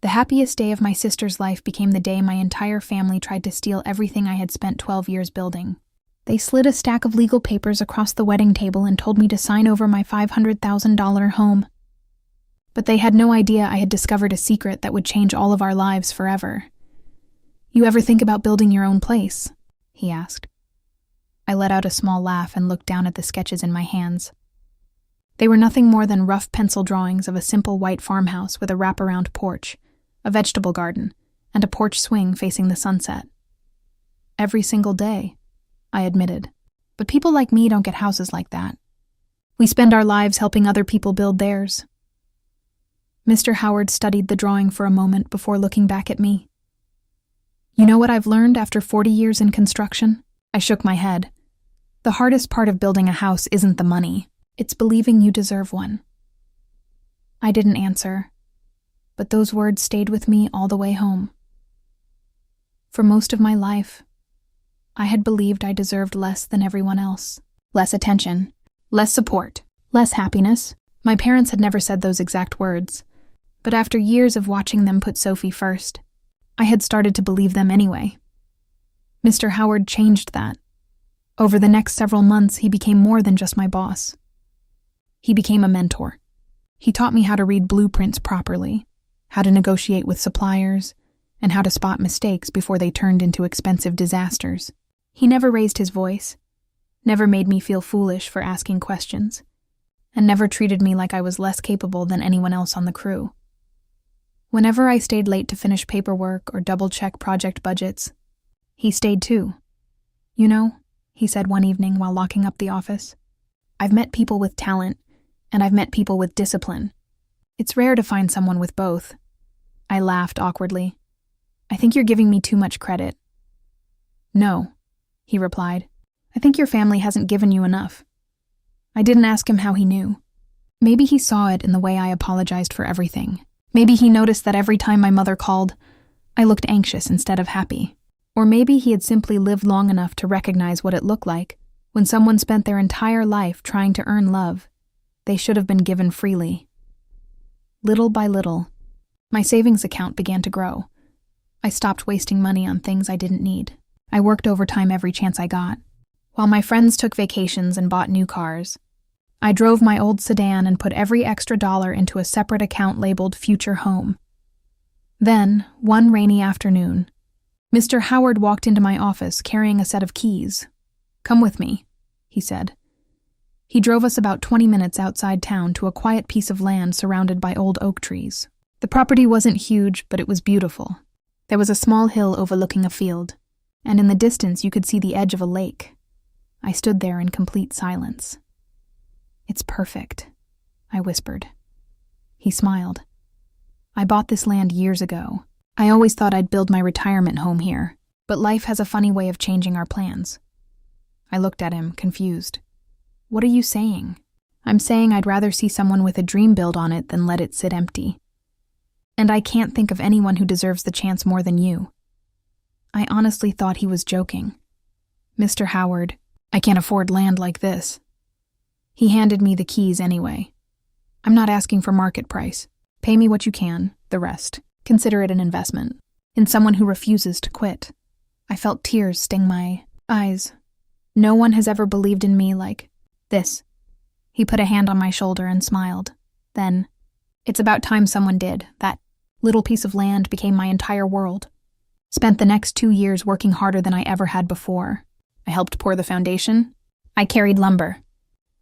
The happiest day of my sister's life became the day my entire family tried to steal everything I had spent 12 years building. They slid a stack of legal papers across the wedding table and told me to sign over my $500,000 home. But they had no idea I had discovered a secret that would change all of our lives forever. "You ever think about building your own place?" he asked. I let out a small laugh and looked down at the sketches in my hands. They were nothing more than rough pencil drawings of a simple white farmhouse with a wraparound porch, a vegetable garden, and a porch swing facing the sunset. "Every single day," I admitted. "But people like me don't get houses like that. We spend our lives helping other people build theirs." Mr. Howard studied the drawing for a moment before looking back at me. "You know what I've learned after 40 years in construction?" I shook my head. "The hardest part of building a house isn't the money. It's believing you deserve one." I didn't answer, but those words stayed with me all the way home. For most of my life, I had believed I deserved less than everyone else. Less attention, less support, less happiness. My parents had never said those exact words, but after years of watching them put Sophie first, I had started to believe them anyway. Mr. Howard changed that. Over the next several months, he became more than just my boss. He became a mentor. He taught me how to read blueprints properly, how to negotiate with suppliers, and how to spot mistakes before they turned into expensive disasters. He never raised his voice, never made me feel foolish for asking questions, and never treated me like I was less capable than anyone else on the crew. Whenever I stayed late to finish paperwork or double-check project budgets, he stayed too. "You know," he said one evening while locking up the office, "I've met people with talent, and I've met people with discipline. It's rare to find someone with both." I laughed awkwardly. "I think you're giving me too much credit." "No," he replied. "I think your family hasn't given you enough." I didn't ask him how he knew. Maybe he saw it in the way I apologized for everything. Maybe he noticed that every time my mother called, I looked anxious instead of happy. Or maybe he had simply lived long enough to recognize what it looked like when someone spent their entire life trying to earn love they should have been given freely. Little by little, my savings account began to grow. I stopped wasting money on things I didn't need. I worked overtime every chance I got. While my friends took vacations and bought new cars, I drove my old sedan and put every extra dollar into a separate account labeled Future Home. Then, one rainy afternoon, Mr. Howard walked into my office carrying a set of keys. "Come with me," he said. He drove us about 20 minutes outside town to a quiet piece of land surrounded by old oak trees. The property wasn't huge, but it was beautiful. There was a small hill overlooking a field, and in the distance you could see the edge of a lake. I stood there in complete silence. "It's perfect," I whispered. He smiled. "I bought this land years ago. I always thought I'd build my retirement home here, but life has a funny way of changing our plans." I looked at him, confused. "What are you saying?" "I'm saying I'd rather see someone with a dream built on it than let it sit empty. And I can't think of anyone who deserves the chance more than you." I honestly thought he was joking. "Mr. Howard, I can't afford land like this." He handed me the keys anyway. "I'm not asking for market price. Pay me what you can, the rest. Consider it an investment in someone who refuses to quit." I felt tears sting my eyes. No one has ever believed in me like this. He put a hand on my shoulder and smiled. Then, "It's about time someone did. That little piece of land became my entire world." Spent the next 2 years working harder than I ever had before. I helped pour the foundation. I carried lumber.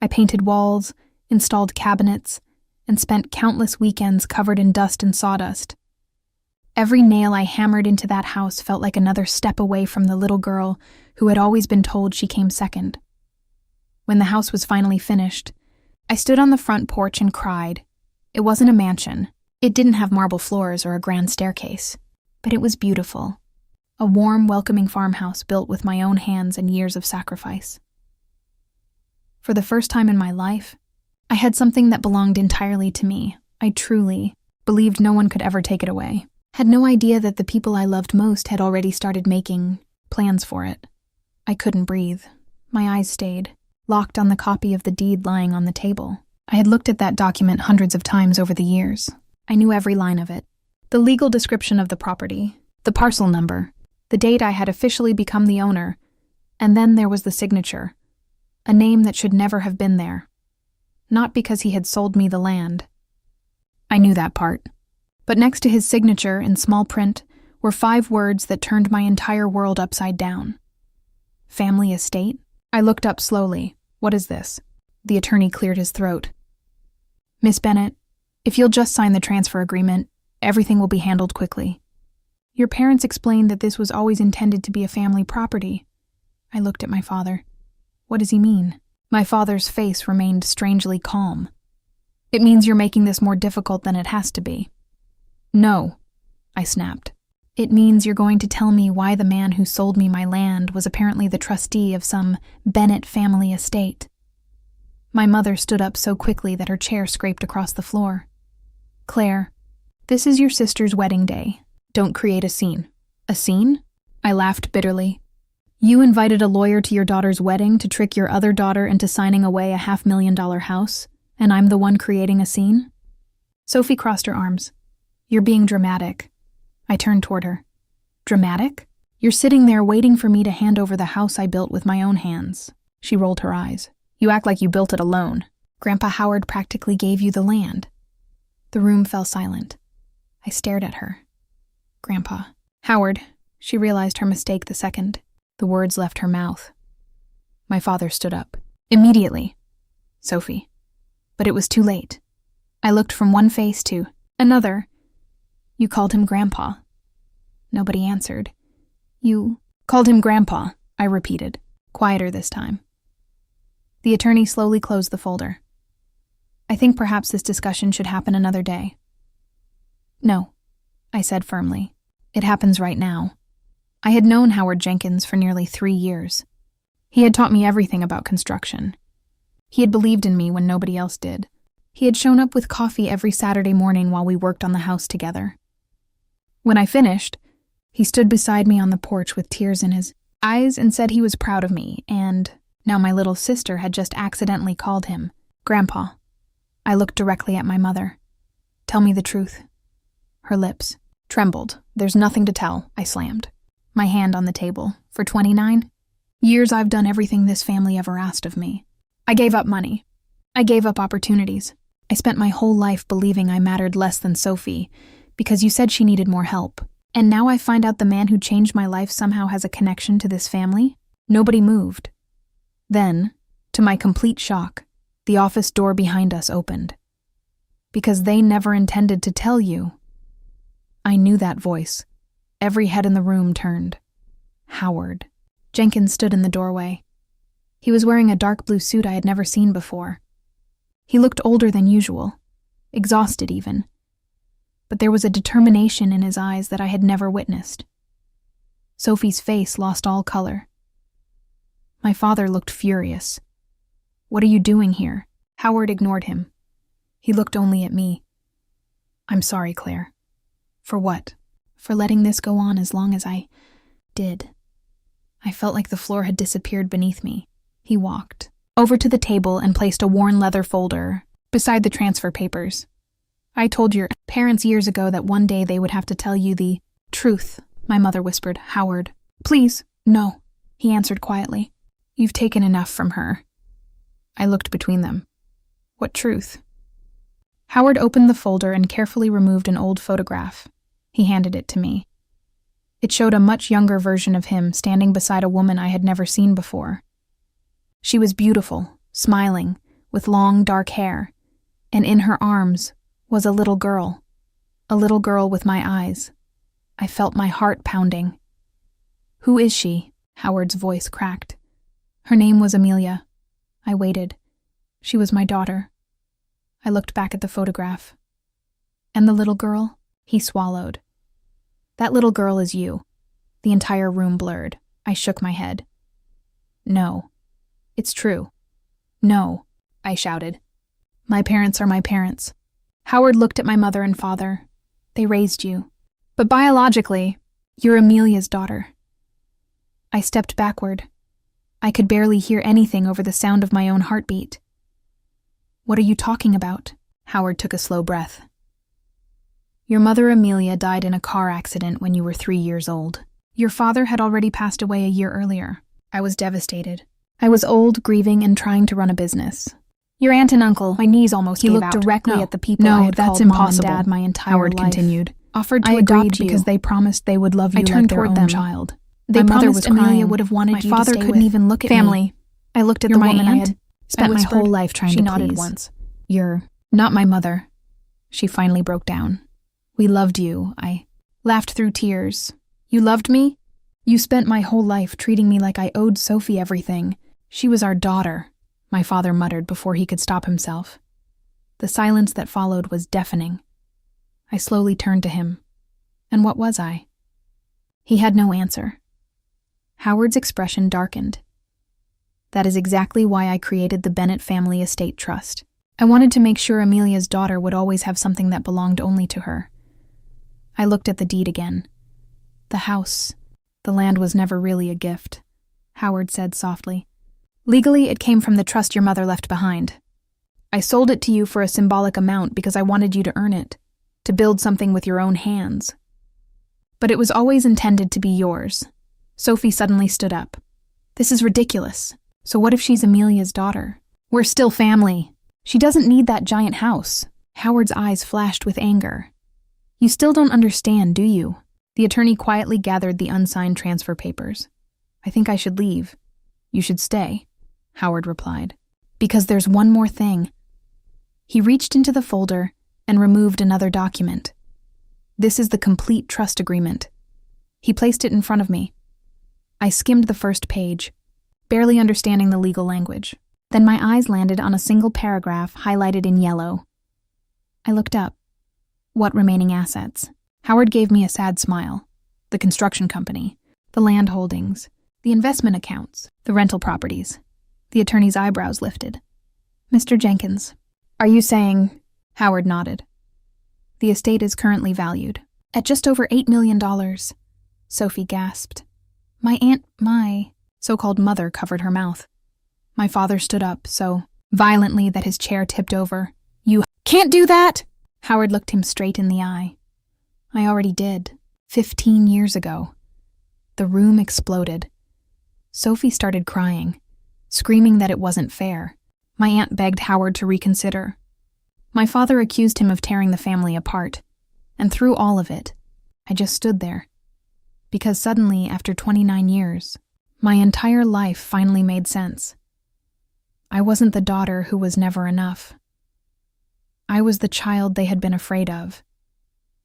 I painted walls, installed cabinets, and spent countless weekends covered in dust and sawdust. Every nail I hammered into that house felt like another step away from the little girl who had always been told she came second. When the house was finally finished, I stood on the front porch and cried. It wasn't a mansion. It didn't have marble floors or a grand staircase, but it was beautiful. A warm, welcoming farmhouse built with my own hands and years of sacrifice. For the first time in my life, I had something that belonged entirely to me. I truly believed no one could ever take it away. Had no idea that the people I loved most had already started making plans for it. I couldn't breathe. My eyes stayed, locked on the copy of the deed lying on the table. I had looked at that document hundreds of times over the years. I knew every line of it. The legal description of the property, the parcel number, the date I had officially become the owner, and then there was the signature, a name that should never have been there. Not because he had sold me the land. I knew that part. But next to his signature, in small print, were 5 words that turned my entire world upside down. Family estate? I looked up slowly. What is this? The attorney cleared his throat. Miss Bennett, if you'll just sign the transfer agreement, everything will be handled quickly. Your parents explained that this was always intended to be a family property. I looked at my father. What does he mean? My father's face remained strangely calm. It means you're making this more difficult than it has to be. No, I snapped. It means you're going to tell me why the man who sold me my land was apparently the trustee of some Bennett family estate. My mother stood up so quickly that her chair scraped across the floor. Claire, this is your sister's wedding day. Don't create a scene. A scene? I laughed bitterly. You invited a lawyer to your daughter's wedding to trick your other daughter into signing away a $500,000 house, and I'm the one creating a scene? Sophie crossed her arms. You're being dramatic. I turned toward her. Dramatic? You're sitting there waiting for me to hand over the house I built with my own hands. She rolled her eyes. You act like you built it alone. Grandpa Howard practically gave you the land. The room fell silent. I stared at her. Grandpa. Howard. She realized her mistake the second. The words left her mouth. My father stood up. Immediately. Sophie. But it was too late. I looked from one face to another. You called him Grandpa. Nobody answered. You called him Grandpa, I repeated, quieter this time. The attorney slowly closed the folder. I think perhaps this discussion should happen another day. No, I said firmly. It happens right now. I had known Howard Jenkins for nearly 3 years. He had taught me everything about construction. He had believed in me when nobody else did. He had shown up with coffee every Saturday morning while we worked on the house together. When I finished, he stood beside me on the porch with tears in his eyes and said he was proud of me, and now my little sister had just accidentally called him Grandpa. I looked directly at my mother. Tell me the truth. Her lips trembled. There's nothing to tell, I slammed. My hand on the table. For 29 years I've done everything this family ever asked of me. I gave up money. I gave up opportunities. I spent my whole life believing I mattered less than Sophie, because you said she needed more help. And now I find out the man who changed my life somehow has a connection to this family? Nobody moved. Then, to my complete shock, the office door behind us opened. Because they never intended to tell you. I knew that voice. Every head in the room turned. Howard. Jenkins stood in the doorway. He was wearing a dark blue suit I had never seen before. He looked older than usual, exhausted even. But there was a determination in his eyes that I had never witnessed. Sophie's face lost all color. My father looked furious. What are you doing here? Howard ignored him. He looked only at me. I'm sorry, Claire. For what? For letting this go on as long as I did. I felt like the floor had disappeared beneath me. He walked over to the table and placed a worn leather folder beside the transfer papers. I told your parents years ago that one day they would have to tell you the truth, my mother whispered. Howard. Please, no, he answered quietly. You've taken enough from her. I looked between them. What truth? Howard opened the folder and carefully removed an old photograph. He handed it to me. It showed a much younger version of him standing beside a woman I had never seen before. She was beautiful, smiling, with long, dark hair, and in her arms was a little girl with my eyes. I felt my heart pounding. Who is she? Howard's voice cracked. Her name was Amelia. I waited. She was my daughter. I looked back at the photograph. And the little girl? He swallowed. That little girl is you. The entire room blurred. I shook my head. No. It's true. No, I shouted. My parents are my parents. Howard looked at my mother and father. They raised you. But biologically, you're Amelia's daughter. I stepped backward. I could barely hear anything over the sound of my own heartbeat. What are you talking about? Howard took a slow breath. Your mother Amelia died in a car accident when you were 3 years old. Your father had already passed away a year earlier. I was devastated. I was old, grieving, and trying to run a business. Your aunt and uncle, my knees almost gave out. He looked directly at the people I had called Mom and Dad my entire life. Howard continued. Offered to adopt you because they promised they would love you like their own child. They promised Amelia would have wanted you to stay with. My father couldn't even look at me. Family. I looked at the woman I had spent my whole life trying to please. She nodded once. You're not my mother. She finally broke down. We loved you. I laughed through tears. You loved me? You spent my whole life treating me like I owed Sophie everything. She was our daughter, my father muttered before he could stop himself. The silence that followed was deafening. I slowly turned to him. And what was I? He had no answer. Howard's expression darkened. That is exactly why I created the Bennett Family Estate Trust. I wanted to make sure Amelia's daughter would always have something that belonged only to her. I looked at the deed again. The house, the land was never really a gift, Howard said softly. Legally, it came from the trust your mother left behind. I sold it to you for a symbolic amount because I wanted you to earn it, to build something with your own hands. But it was always intended to be yours. Sophie suddenly stood up. This is ridiculous. So what if she's Amelia's daughter? We're still family. She doesn't need that giant house. Howard's eyes flashed with anger. You still don't understand, do you? The attorney quietly gathered the unsigned transfer papers. I think I should leave. You should stay, Howard replied. Because there's one more thing. He reached into the folder and removed another document. This is the complete trust agreement. He placed it in front of me. I skimmed the first page, barely understanding the legal language. Then my eyes landed on a single paragraph highlighted in yellow. I looked up. What remaining assets? Howard gave me a sad smile. The construction company, the land holdings, the investment accounts, the rental properties. The attorney's eyebrows lifted. Mr. Jenkins, are you saying... Howard nodded. The estate is currently valued at just over $8 million. Sophie gasped. My so-called mother covered her mouth. My father stood up so violently that his chair tipped over. You can't do that! Howard looked him straight in the eye. I already did, 15 years ago. The room exploded. Sophie started crying, screaming that it wasn't fair. My aunt begged Howard to reconsider. My father accused him of tearing the family apart, and through all of it, I just stood there. Because suddenly, after 29 years, my entire life finally made sense. I wasn't the daughter who was never enough. I was the child they had been afraid of,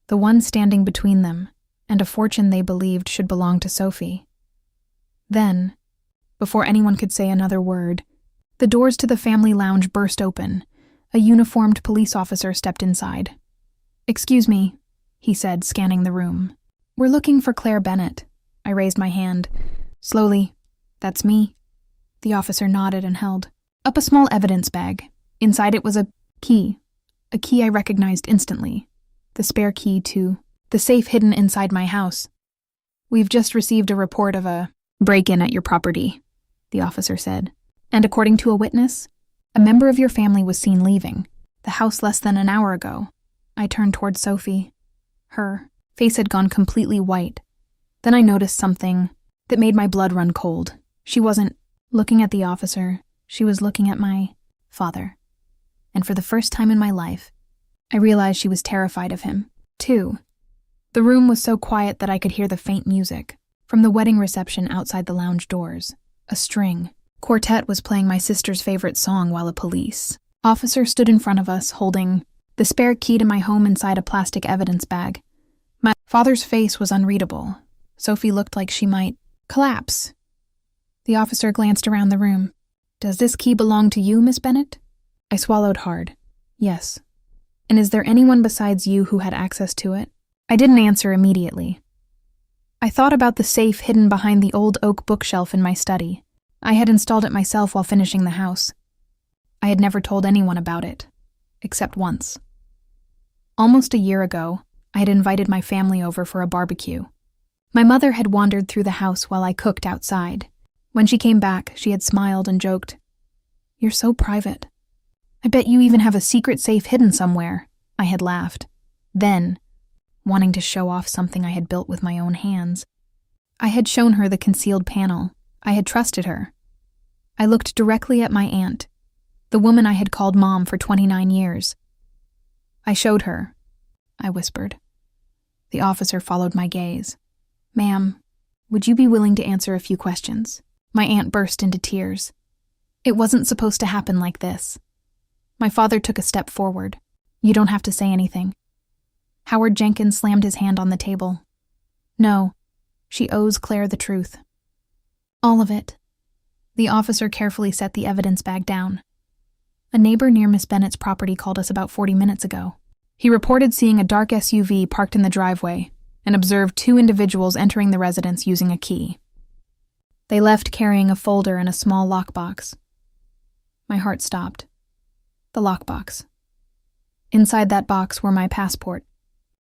the one standing between them and a fortune they believed should belong to Sophie. Then, before anyone could say another word, the doors to the family lounge burst open. A uniformed police officer stepped inside. Excuse me, he said, scanning the room. We're looking for Claire Bennett. I raised my hand. Slowly, that's me. The officer nodded and held up a small evidence bag. Inside it was a key I recognized instantly. The spare key to the safe hidden inside my house. We've just received a report of a break-in at your property, the officer said. And according to a witness, a member of your family was seen leaving the house less than an hour ago. I turned toward Sophie. Her face had gone completely white. Then I noticed something that made my blood run cold. She wasn't looking at the officer. She was looking at my father. And for the first time in my life, I realized she was terrified of him, too. The room was so quiet that I could hear the faint music from the wedding reception outside the lounge doors. A string quartet was playing my sister's favorite song while a police officer stood in front of us, holding the spare key to my home inside a plastic evidence bag. My father's face was unreadable. Sophie looked like she might collapse. The officer glanced around the room. Does this key belong to you, Miss Bennett? I swallowed hard. Yes. And is there anyone besides you who had access to it? I didn't answer immediately. I thought about the safe hidden behind the old oak bookshelf in my study. I had installed it myself while finishing the house. I had never told anyone about it, except once. Almost a year ago, I had invited my family over for a barbecue. My mother had wandered through the house while I cooked outside. When she came back, she had smiled and joked, "You're so private. I bet you even have a secret safe hidden somewhere." I had laughed. Then, wanting to show off something I had built with my own hands. I had shown her the concealed panel. I had trusted her. I looked directly at my aunt, the woman I had called Mom for 29 years. I showed her, I whispered. The officer followed my gaze. "Ma'am, would you be willing to answer a few questions?" My aunt burst into tears. It wasn't supposed to happen like this. My father took a step forward. "You don't have to say anything." Howard Jenkins slammed his hand on the table. "No, she owes Claire the truth. All of it." The officer carefully set the evidence bag down. "A neighbor near Miss Bennett's property called us about 40 minutes ago. He reported seeing a dark SUV parked in the driveway and observed 2 individuals entering the residence using a key. They left carrying a folder and a small lockbox." My heart stopped. The lockbox. Inside that box were my passport,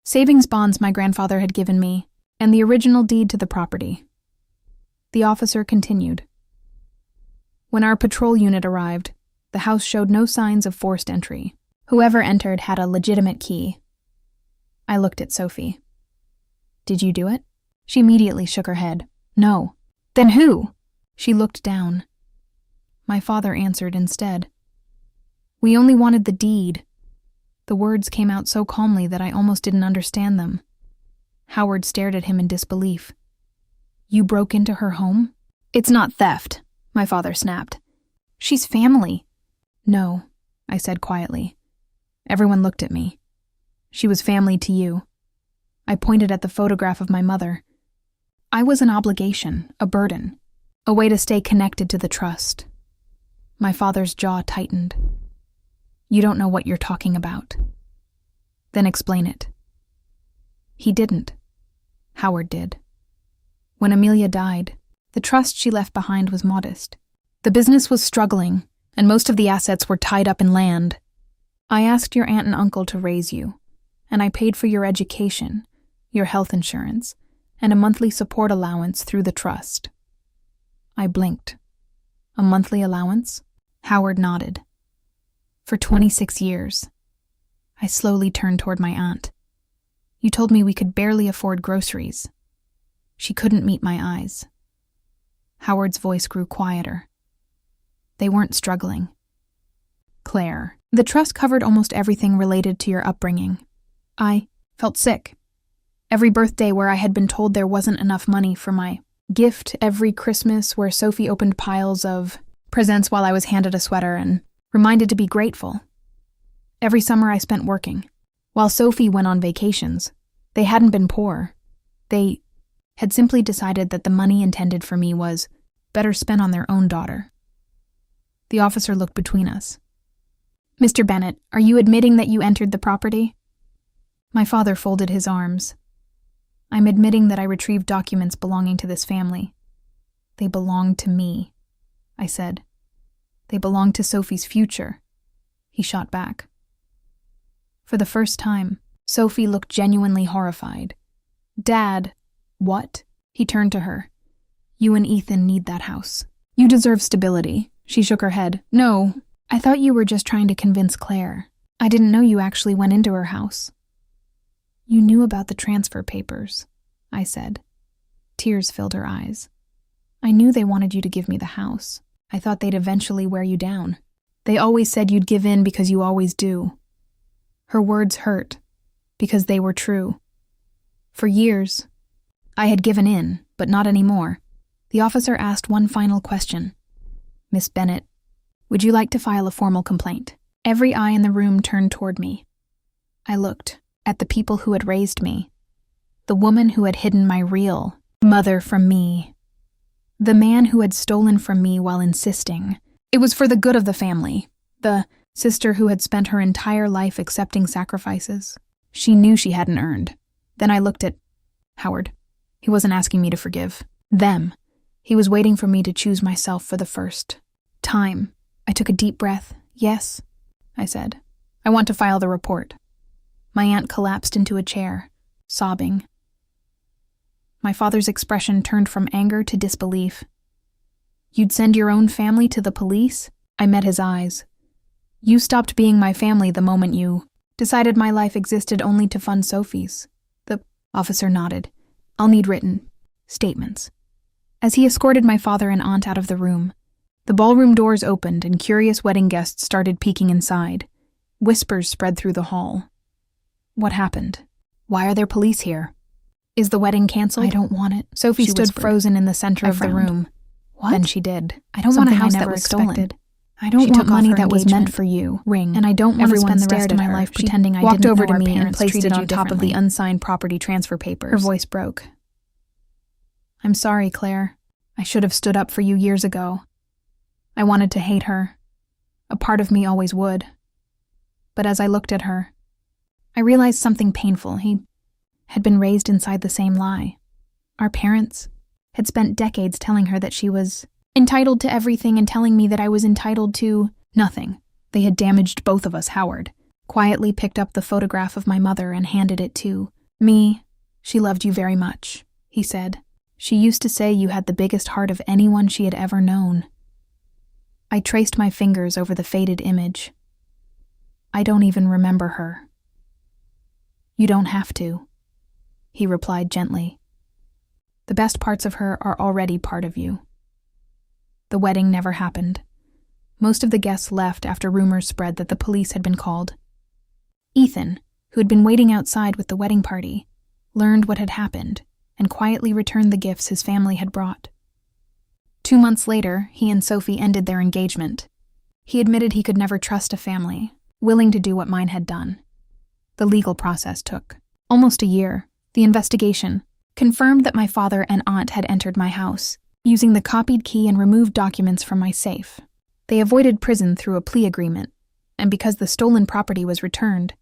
savings bonds my grandfather had given me, and the original deed to the property. The officer continued. "When our patrol unit arrived, the house showed no signs of forced entry. Whoever entered had a legitimate key." I looked at Sophie. "Did you do it?" She immediately shook her head. "No." "Then who?" She looked down. My father answered instead. "We only wanted the deed." The words came out so calmly that I almost didn't understand them. Howard stared at him in disbelief. "You broke into her home?" "It's not theft," my father snapped. "She's family." "No," I said quietly. Everyone looked at me. "She was family to you." I pointed at the photograph of my mother. I was an obligation, a burden, a way to stay connected to the trust. My father's jaw tightened. "You don't know what you're talking about." "Then explain it." He didn't. Howard did. When Amelia died, the trust she left behind was modest. The business was struggling, and most of the assets were tied up in land. "I asked your aunt and uncle to raise you, and I paid for your education, your health insurance, and a monthly support allowance through the trust." I blinked. "A monthly allowance?" Howard nodded. "For 26 years." I slowly turned toward my aunt. "You told me we could barely afford groceries." She couldn't meet my eyes. Howard's voice grew quieter. "They weren't struggling. Claire, the trust covered almost everything related to your upbringing. I felt sick. Every birthday where I had been told there wasn't enough money for my gift, every Christmas where Sophie opened piles of presents while I was handed a sweater and reminded to be grateful. Every summer I spent working. While Sophie went on vacations, they hadn't been poor. They had simply decided that the money intended for me was better spent on their own daughter." The officer looked between us. "Mr. Bennett, are you admitting that you entered the property?" My father folded his arms. "I'm admitting that I retrieved documents belonging to this family. They belong to me," I said. "They belong to Sophie's future." He shot back. For the first time, Sophie looked genuinely horrified. "Dad, what?" He turned to her. "You and Ethan need that house. You deserve stability." She shook her head. "No, I thought you were just trying to convince Claire. I didn't know you actually went into her house." "You knew about the transfer papers," I said. Tears filled her eyes. "I knew they wanted you to give me the house. I thought they'd eventually wear you down. They always said you'd give in because you always do." Her words hurt, because they were true. For years, I had given in, but not anymore. The officer asked one final question. "Miss Bennett, would you like to file a formal complaint?" Every eye in the room turned toward me. I looked at the people who had raised me, the woman who had hidden my real mother from me, the man who had stolen from me while insisting it was for the good of the family, the sister who had spent her entire life accepting sacrifices she knew she hadn't earned. Then I looked at Howard. He wasn't asking me to forgive them. He was waiting for me to choose myself for the first time. I took a deep breath. "Yes," I said. "I want to file the report." My aunt collapsed into a chair, sobbing. My father's expression turned from anger to disbelief. "You'd send your own family to the police?" I met his eyes. "You stopped being my family the moment you decided my life existed only to fund Sophie's. The Officer nodded. I'll need written statements. As he escorted my father and aunt out of the room, the ballroom doors opened and curious wedding guests started peeking inside. Whispers spread through the hall. What happened? Why are there police here? Is the wedding canceled? I don't want it. Sophie stood frozen in the center of the room. What? Then she did. I don't want a house that was stolen. I don't want money that was meant for you. Ring. And I don't want to spend the rest of my life pretending I didn't know our parents treated you differently. Walked over to me and placed it on top of the unsigned property transfer papers. Her voice broke. I'm sorry, Claire. I should have stood up for you years ago. I wanted to hate her. A part of me always would. But as I looked at her, I realized something painful. He had been raised inside the same lie. Our parents had spent decades telling her that she was entitled to everything and telling me that I was entitled to nothing. They had damaged both of us. Howard quietly picked up the photograph of my mother and handed it to me. She loved you very much, he said. She used to say you had the biggest heart of anyone she had ever known. I traced my fingers over the faded image. I don't even remember her. You don't have to, he replied gently. The best parts of her are already part of you. The wedding never happened. Most of the guests left after rumors spread that the police had been called. Ethan, who had been waiting outside with the wedding party, learned what had happened and quietly returned the gifts his family had brought. 2 months later, he and Sophie ended their engagement. He admitted he could never trust a family, willing to do what mine had done. The legal process took almost a year. The investigation confirmed that my father and aunt had entered my house, using the copied key and removed documents from my safe. They avoided prison through a plea agreement, and because the stolen property was returned,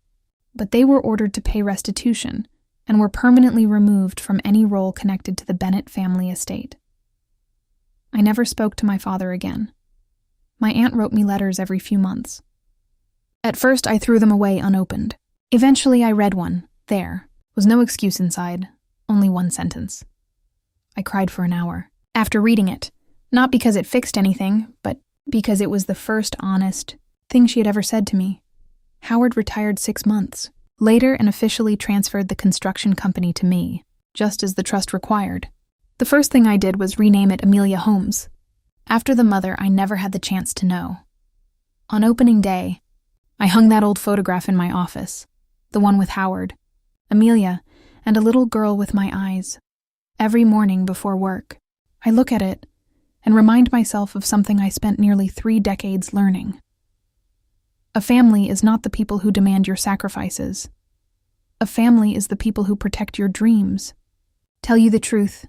but they were ordered to pay restitution and were permanently removed from any role connected to the Bennett family estate. I never spoke to my father again. My aunt wrote me letters every few months. At first, I threw them away unopened. Eventually, I read one. There was no excuse inside, only one sentence. I cried for an hour. After reading it, not because it fixed anything, but because it was the first honest thing she had ever said to me. Howard retired 6 months later and officially transferred the construction company to me, just as the trust required. The first thing I did was rename it Amelia Homes, after the mother I never had the chance to know. On opening day, I hung that old photograph in my office, the one with Howard, Amelia, and a little girl with my eyes. Every morning before work, I look at it and remind myself of something I spent nearly 3 decades learning. A family is not the people who demand your sacrifices. A family is the people who protect your dreams, tell you the truth,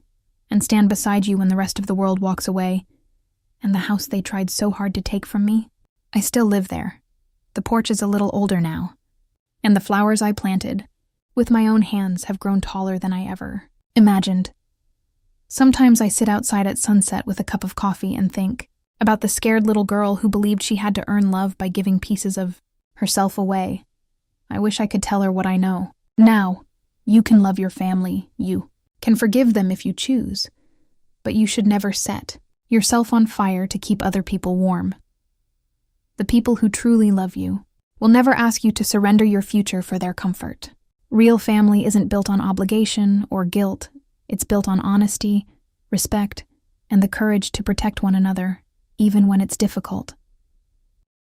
and stand beside you when the rest of the world walks away, and the house they tried so hard to take from me. I still live there. The porch is a little older now, and the flowers I planted, with my own hands, have grown taller than I ever imagined. Sometimes I sit outside at sunset with a cup of coffee and think about the scared little girl who believed she had to earn love by giving pieces of herself away. I wish I could tell her what I know. Now, you can love your family. You can forgive them if you choose, but you should never set yourself on fire to keep other people warm. The people who truly love you will never ask you to surrender your future for their comfort. Real family isn't built on obligation or guilt. It's built on honesty, respect, and the courage to protect one another, even when it's difficult.